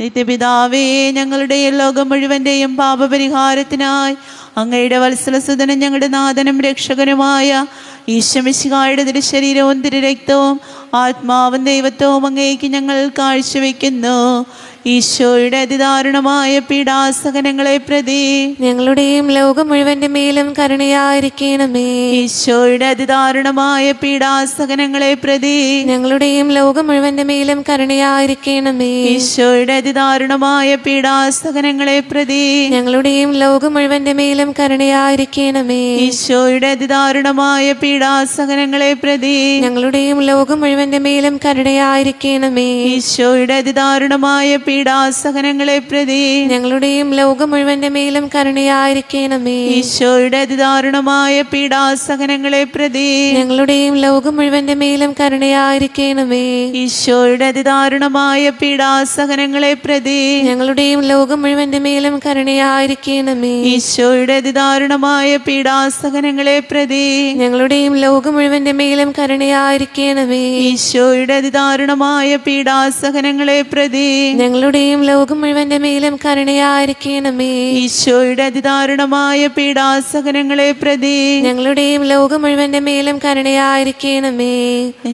നിത്യപിതാവേ, ഞങ്ങളുടെയും ലോകം മുഴുവന്റെയും പാപപരിഹാരത്തിനായി അങ്ങയുടെ വത്സലസുതനും ഞങ്ങളുടെ നാഥനും രക്ഷകനുമായ ഈശോമിശിഹായുടെ തിരുശരീരവും തിരുരക്തവും ആത്മാവും ദൈവത്വവും അങ്ങേക്ക് ഞങ്ങൾ കാഴ്ചവെക്കുന്നു. ഈശോയുടെ അതിദാരുണമായ പീഡാസഹനങ്ങളെ പ്രതി ഞങ്ങളുടെയും ലോകം മുഴുവന്റെ മേലും കരുണയായിരിക്കണമേ. ഈശോയുടെ അതിദാരുണമായ പീഡാസഹനങ്ങളെ പ്രതി ഞങ്ങളുടെയും ലോകം മുഴുവന്റെ മേലും കരുണയായിരിക്കണമേ. ഈശോയുടെ അതിദാരുണമായ പീഡാസഹനങ്ങളെ പ്രതി ഞങ്ങളുടെയും ലോകം മുഴുവന്റെ മേലും കരുണയായിരിക്കണമേ. ഈശോയുടെ അതിദാരുണമായ പീഡാസഹനങ്ങളെ പ്രതി ഞങ്ങളുടെയും ലോകം മുഴുവന്റെ മേലും കരുണയായിരിക്കണമേ. ഈശോയുടെ അതിദാരുണമായ പീഡാസഹനങ്ങളെ പ്രതി ഞങ്ങളുടെയും ലോകം മുഴുവന്റെ മേലും കരുണയായിരിക്കണമേ. ഈശോയുടെ അതിദാരുണമായ പീഡാസഹനങ്ങളെ പ്രതി ഞങ്ങളുടെയും ലോകം മുഴുവന്റെ മേലും കരുണയായിരിക്കണമേ. ഈശോയുടെ അതിദാരുണമായ പീഡാസഹനങ്ങളെ പ്രതി ഞങ്ങളുടെയും ലോകം മുഴുവന്റെ മേലും കരുണയായിരിക്കണമേ. ഈശോയുടെ അതിദാരുണമായ പീഡാസഹനങ്ങളെ പ്രതി ഞങ്ങളുടെയും ലോകം മുഴുവന്റെ മേലും കരുണയായിരിക്കണമേ. ഈശോയുടെ അതിദാരുണമായ പീഡാസഹനങ്ങളെ പ്രതി ഞങ്ങളുടെയും ലോകം മുഴുവന്റെ മേലും കരുണയായിരിക്കണമേ. ഈശോയുടെ അതിദാരുണമായ പീഡാസഹനങ്ങളെ പ്രതി ഞങ്ങളുടെയും ലോകം മുഴുവന്റെ മേലും കരുണയായിരിക്കണമേ.